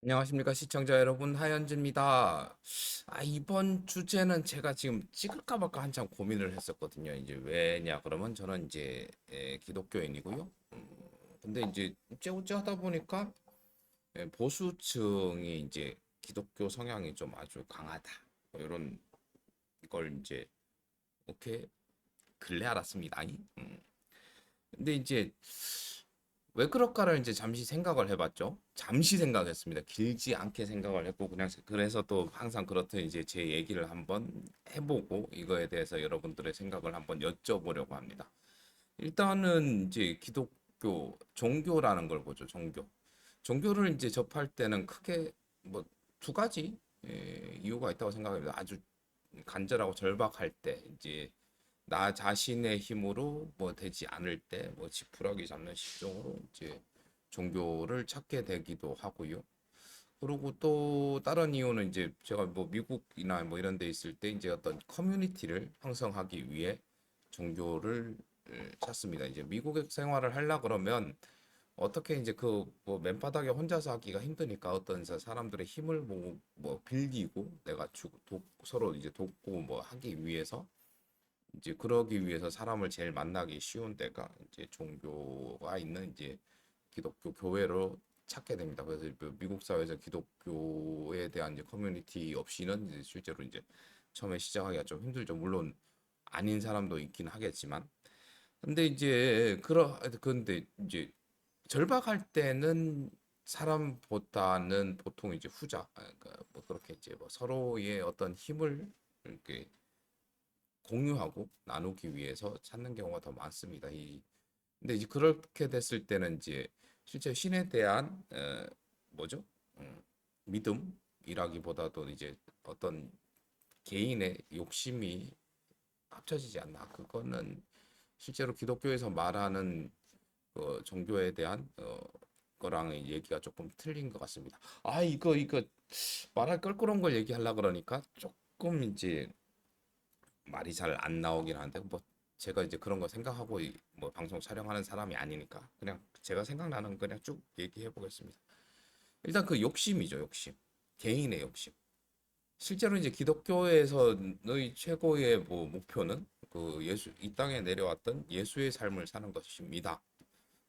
안녕하십니까 시청자 여러분, 하현주입니다. 이번 주제는 제가 지금 찍을까 말까 한참 고민을 했었거든요. 이제 왜냐 그러면 저는 이제 기독교인이고요. 근데 이제 어찌어찌 하다 보니까 보수층이 이제 기독교 성향이 좀 아주 강하다, 뭐 이런 걸 이제 이렇게 근래 알았습니다. 근데 이제 왜 그럴까를 이제 잠시 생각을 해봤죠. 잠시 생각했습니다. 길지 않게 생각을 했고, 그냥 그래서 또 항상 그렇듯 이제 제 얘기를 한번 해보고 이거에 대해서 여러분들의 생각을 한번 여쭤보려고 합니다. 일단은 이제 기독교 종교라는 걸 보죠. 종교를 이제 접할 때는 크게 뭐 두 가지 이유가 있다고 생각합니다. 아주 간절하고 절박할 때, 이제 나 자신의 힘으로 뭐 되지 않을 때, 뭐 지푸라기 잡는 심정으로 이제 종교를 찾게 되기도 하고요. 그리고 또 다른 이유는 이제 제가 뭐 미국이나 뭐 이런 데 있을 때 이제 어떤 커뮤니티를 형성하기 위해 종교를 찾습니다. 이제 미국에 생활을 하려 그러면 어떻게 이제 그 뭐 맨바닥에 혼자서 하기가 힘드니까 어떤 사람들의 힘을 뭐 빌리고 내가 서로 이제 돕고 뭐 하기 위해서, 이제 그러기 위해서 사람을 제일 만나기 쉬운 데가 이제 종교가 있는 이제 기독교 교회로 찾게 됩니다. 그래서 그 미국 사회에서 기독교에 대한 이제 커뮤니티 없이는 이제 실제로 이제 처음에 시작하기가 좀 힘들죠. 물론 아닌 사람도 있긴 하겠지만. 근데 이제 근데 이제 절박할 때는 사람보다는 보통 이제 후자, 그러니까 뭐 그렇게 이제 뭐 서로의 어떤 힘을 이렇게 공유하고 나누기 위해서 찾는 경우가 더 많습니다. 근데 이제 그렇게 됐을 때는 이제 실제 신에 대한 뭐죠? 음, 믿음이라기보다도 이제 어떤 개인의 욕심이 합쳐지지 않나. 그거는 실제로 기독교에서 말하는 종교에 대한 거랑 얘기가 조금 틀린 것 같습니다. 이거 말할 껄끄러운 걸 얘기하려 그러니까 조금 이제 말이 잘 안 나오긴 하는데, 뭐 제가 이제 그런 거 생각하고 뭐 방송 촬영하는 사람이 아니니까 그냥 제가 생각나는 거 그냥 쭉 얘기해 보겠습니다. 일단 그 욕심이죠, 욕심. 개인의 욕심. 실제로 이제 기독교에서의 최고의 뭐 목표는 그 이 땅에 내려왔던 예수의 삶을 사는 것입니다.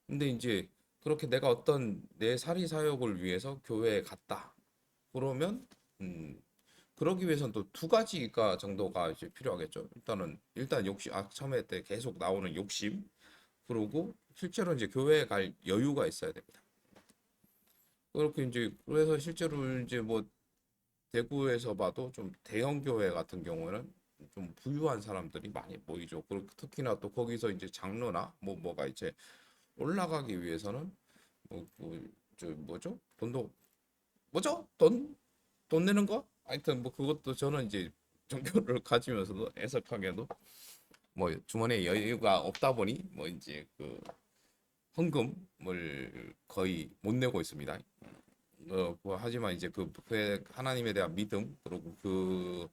근데 이제 그렇게 내가 어떤 내 사리 사욕을 위해서 교회에 갔다. 그러면 그러기 위해서는 또 두 가지가 정도가 이제 필요하겠죠. 일단 욕심, 처음에 때 계속 나오는 욕심, 그리고 실제로 이제 교회에 갈 여유가 있어야 됩니다. 그렇게 이제 그래서 실제로 이제 뭐 대구에서 봐도 좀 대형 교회 같은 경우에는 좀 부유한 사람들이 많이 모이죠. 그리고 특히나 또 거기서 이제 장로나 뭐가 이제 올라가기 위해서는 저 뭐죠? 돈 내는 거? 하여튼 뭐 그것도 저는 이제 종교를 가지면서도 애석하게도 뭐 주머니에 여유가 없다 보니 뭐 이제 그 헌금을 거의 못 내고 있습니다. 하지만 이제 그 하나님에 대한 믿음, 그리고 그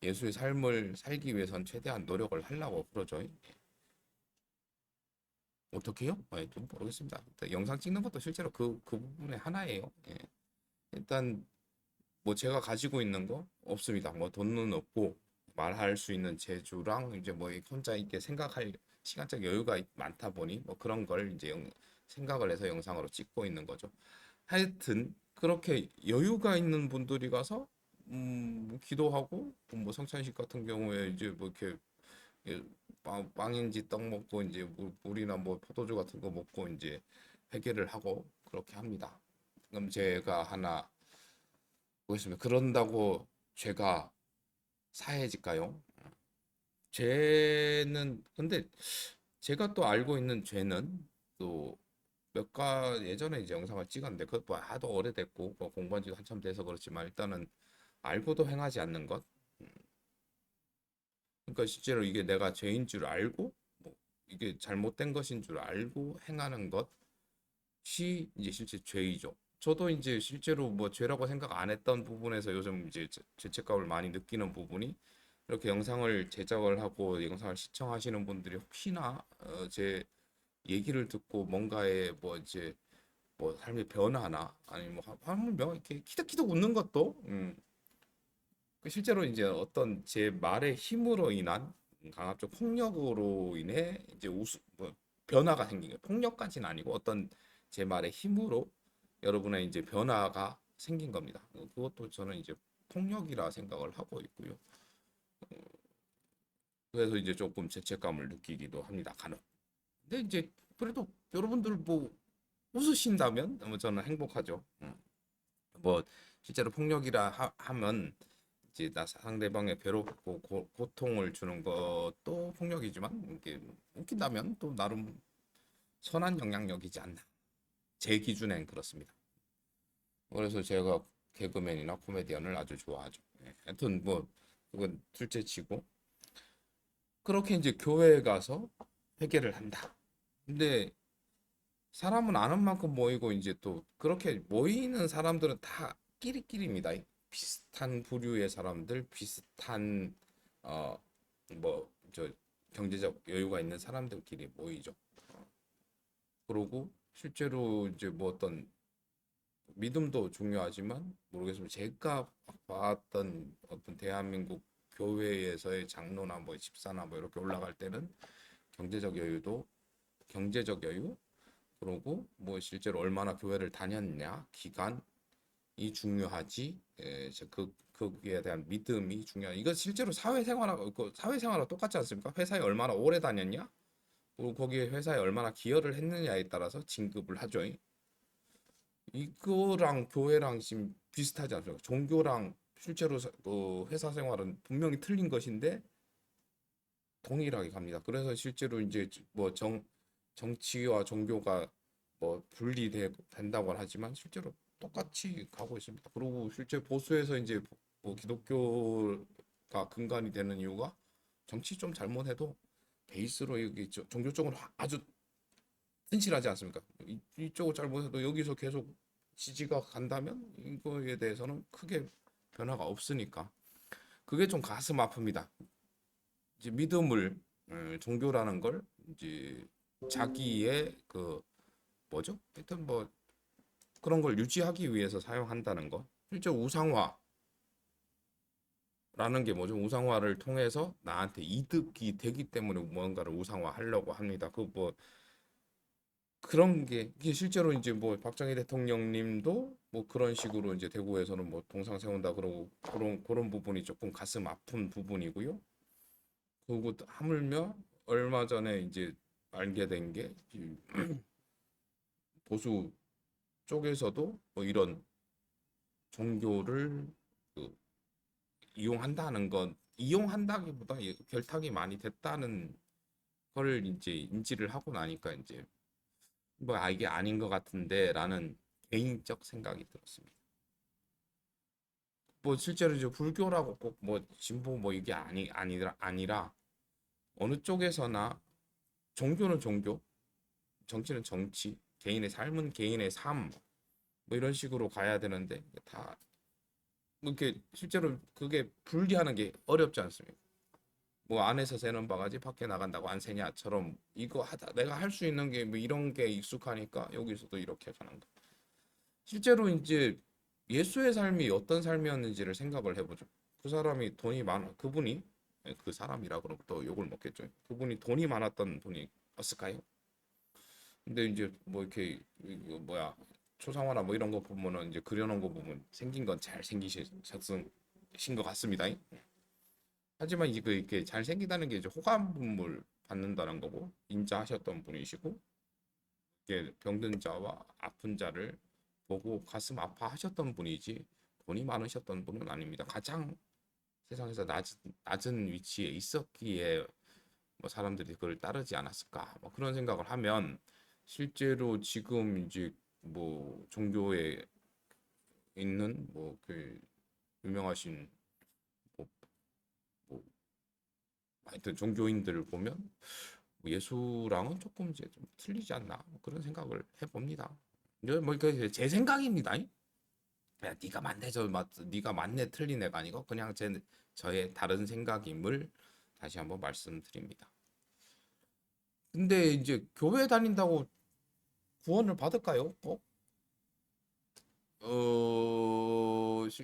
예수의 삶을 살기 위해선 최대한 노력을 하려고 그러죠. 어떻게요? 좀 모르겠습니다. 영상 찍는 것도 실제로 그 부분의 하나예요. 예. 일단 뭐 제가 가지고 있는 거 없습니다. 뭐 돈은 없고 말할 수 있는 재주랑 이제 뭐 혼자 이렇게 생각할 시간적 여유가 많다 보니 뭐 그런 걸 이제 생각을 해서 영상으로 찍고 있는 거죠. 하여튼 그렇게 여유가 있는 분들이 가서 뭐 기도하고 뭐 성찬식 같은 경우에 이제 뭐 이렇게 빵인지 떡 먹고 이제 물이나 뭐 포도주 같은 거 먹고 이제 회개를 하고 그렇게 합니다. 그럼 제가 하나 보겠습니다. 그런다고 죄가 사해질까요? 죄는 근데 제가 또 알고 있는 죄는 또 예전에 이제 영상을 찍었는데 그것 뭐 하도 오래됐고 뭐 공부한 지도 한참 돼서 그렇지만 일단은 알고도 행하지 않는 것. 그러니까 실제로 이게 내가 죄인 줄 알고 뭐 이게 잘못된 것인 줄 알고 행하는 것이 이제 실제 죄이죠. 저도 이제 실제로 뭐 죄라고 생각 안 했던 부분에서 요즘 이제 죄책감을 많이 느끼는 부분이, 이렇게 영상을 제작을 하고 영상을 시청하시는 분들이 혹시나 제 얘기를 듣고 뭔가에 뭐 이제 뭐 삶의 변화나 아니면 뭐 하물며 이렇게 키득키득 웃는 것도 그 실제로 이제 어떤 제 말의 힘으로 인한 강압적 폭력으로 인해 이제 뭐 변화가 생긴 거예요. 폭력까지는 아니고 어떤 제 말의 힘으로 여러분의 이제 변화가 생긴 겁니다. 그것도 저는 이제 폭력이라 생각을 하고 있고요. 그래서 이제 조금 죄책감을 느끼기도 합니다. 간혹. 근데 이제 그래도 여러분들 뭐 웃으신다면 뭐 저는 행복하죠. 뭐 실제로 폭력이라 하면 이제 나 상대방의 괴롭고 고통을 주는 것도 폭력이지만 이게 웃긴다면 또 나름 선한 영향력이지 않나. 제 기준엔 그렇습니다. 그래서 제가 개그맨이나 코미디언을 아주 좋아하죠. 예. 하여튼 뭐 그건 둘째치고 그렇게 이제 교회에 가서 회개를 한다. 근데 사람은 아는 만큼 모이고 이제 또 그렇게 모이는 사람들은 다 끼리끼리입니다. 비슷한 부류의 사람들, 비슷한 어 뭐 저 경제적 여유가 있는 사람들끼리 모이죠. 그러고 실제로 이제 뭐 어떤 믿음도 중요하지만 모르겠습니다. 제가 봤던 어떤 대한민국 교회에서의 장로나 뭐 집사나 뭐 이렇게 올라갈 때는 경제적 여유도 경제적 여유 그러고 뭐 실제로 얼마나 교회를 다녔냐 기간이 중요하지. 거기에 대한 믿음이 중요한. 이거 실제로 사회생활하고 그 사회생활하고 똑같지 않습니까? 회사에 얼마나 오래 다녔냐? 그리고 거기에 회사에 얼마나 기여를 했느냐에 따라서 진급을 하죠. 이거랑 교회랑 지금 비슷하지 않습니까? 종교랑 실제로 그 회사 생활은 분명히 틀린 것인데 동일하게 갑니다. 그래서 실제로 이제 뭐 정치와 종교가 뭐 분리된다고 하지만 실제로 똑같이 가고 있습니다. 그리고 실제 보수에서 이제 뭐 기독교가 근간이 되는 이유가 정치 좀 잘못해도 베이스로 여기 종교 쪽은 아주 튼실하지 않습니까? 이쪽을 잘못해도 여기서 계속 지지가 간다면 이거에 대해서는 크게 변화가 없으니까 그게 좀 가슴 아픕니다. 이제 믿음을 종교라는 걸 이제 자기의 그 뭐죠? 하여튼 뭐 그런 걸 유지하기 위해서 사용한다는 거. 실제 우상화라는 게 뭐죠? 우상화를 통해서 나한테 이득이 되기 때문에 무언가를 우상화하려고 합니다. 그 뭐 그런 게 이게 실제로 이제 뭐 박정희 대통령님도 뭐 그런 식으로 이제 대구에서는 뭐 동상 세운다 그러고 그런 부분이 조금 가슴 아픈 부분이고요. 그리고 또 하물며 얼마 전에 이제 알게 된 게 보수 쪽에서도 뭐 이런 종교를 그 이용한다는 건 이용한다기보다 결탁이 많이 됐다는 걸 이제 인지를 하고 나니까 이제 뭐 이게 아닌 것 같은데라는 개인적 생각이 들었습니다. 뭐 실제로 이제 불교라고 꼭 뭐 진보 뭐 이게 아니라 어느 쪽에서나 종교는 종교, 정치는 정치, 개인의 삶은 개인의 삶, 뭐 이런 식으로 가야 되는데 다 뭐 이렇게 실제로 그게 분리하는 게 어렵지 않습니까? 뭐 안에서 새는 바가지 밖에 나간다고 안 새냐처럼 이거 하다 내가 할 수 있는 게 뭐 이런 게 익숙하니까 여기서도 이렇게 가는 거. 실제로 이제 예수의 삶이 어떤 삶이었는지를 생각을 해보죠. 그 사람이 돈이 많아 그분이 그 사람이라 그러면 또 욕을 먹겠죠. 그분이 돈이 많았던 분이었을까요? 근데 이제 뭐 이렇게 이거 뭐야 초상화나 뭐 이런 거 보면은 이제 그려놓은 거 보면 생긴 건 잘 생기신 것 같습니다. 하지만 이게 이렇게 잘 생기다는 게 이제 호감을 받는다는 거고 인자하셨던 분이시고 이게 병든 자와 아픈 자를 보고 가슴 아파하셨던 분이지 돈이 많으셨던 분은 아닙니다. 가장 세상에서 낮은 위치에 있었기에 뭐 사람들이 그걸 따르지 않았을까 뭐 그런 생각을 하면 실제로 지금 이제 뭐 종교에 있는 뭐 그 유명하신 뭐, 뭐 하여튼 종교인들을 보면 뭐 예수랑은 조금 이제 좀 틀리지 않나 뭐 그런 생각을 해봅니다. 이거 뭐제 생각입니다. 야, 네가 맞네 네가 맞네 틀린 애가 아니고 그냥 저의 다른 생각임을 다시 한번 말씀드립니다. 근데 이제 교회 다닌다고 구원을 받을까요? 꼭?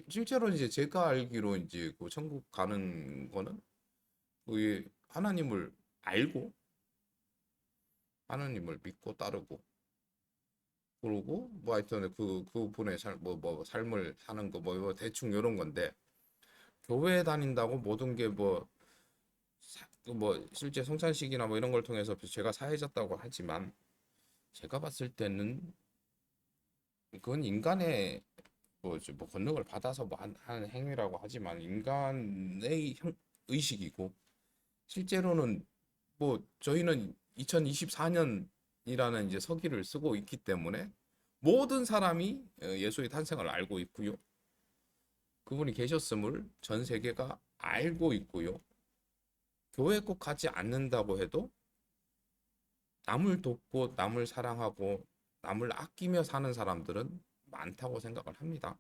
실제로 이제 제가 알기로 이제 그 천국 가는 거는 그 하나님을 알고 하나님을 믿고 따르고 그러고 뭐 하여튼 그분의 삶을 사는 거 뭐 대충 요런 건데 교회 다닌다고 모든 게 뭐 실제 성찬식이나 뭐 이런 걸 통해서 제가 사해졌다고 하지만 제가 봤을 때는 그건 인간의 뭐 권능을 받아서 뭐 하는 행위라고 하지만 인간의 의식이고 실제로는 뭐 저희는 2024년이라는 이제 서기를 쓰고 있기 때문에 모든 사람이 예수의 탄생을 알고 있고요. 그분이 계셨음을 전 세계가 알고 있고요. 교회 꼭 가지 않는다고 해도 남을 돕고 남을 사랑하고 남을 아끼며 사는 사람들은 많다고 생각을 합니다.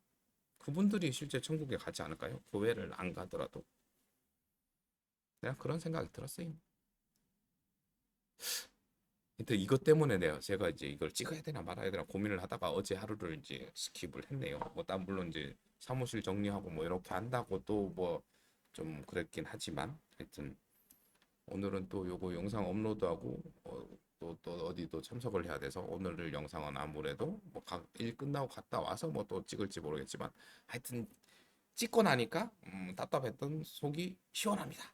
그분들이 실제 천국에 가지 않을까요? 교회를 안 가더라도. 그냥 그런 생각이 들었어요. 근데 이것 때문에 제가 이제 이걸 찍어야 되나 말아야 되나 고민을 하다가 어제 하루를 이제 스킵을 했네요. 난 물론 이제 사무실 정리하고 뭐 이렇게 한다고 또 뭐 좀 그랬긴 하지만 하여튼 오늘은 또 요거 영상 업로드하고 또 어디도 참석을 해야 돼서 오늘 영상은 아무래도 뭐 일 끝나고 갔다 와서 뭐 또 찍을지 모르겠지만 하여튼 찍고 나니까 답답했던 속이 시원합니다.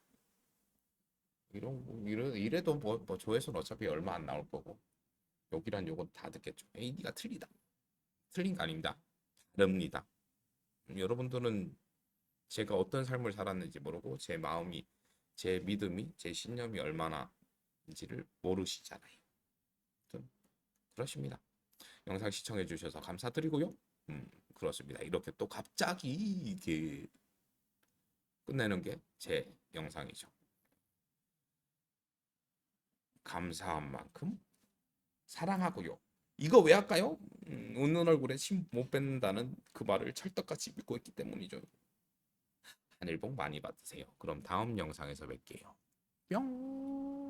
이래도 뭐 조회수는 어차피 얼마 안 나올 거고 욕이란 욕은 다 듣겠죠. AD가 틀리다. 틀린 거 아닙니다. 다릅니다. 여러분들은 제가 어떤 삶을 살았는지 모르고 제 마음이 제 믿음이 제 신념이 얼마나인지를 모르시잖아요. 아무튼 그렇습니다. 영상 시청해 주셔서 감사드리고요. 그렇습니다. 이렇게 또 갑자기 이게 끝내는 게 제 영상이죠. 감사한 만큼 사랑하고요. 이거 왜 할까요? 웃는 얼굴에 침 못 뱉는다는 그 말을 찰떡같이 믿고 있기 때문이죠. 하늘 복 많이 받으세요. 그럼 다음 영상에서 뵐게요. 뿅.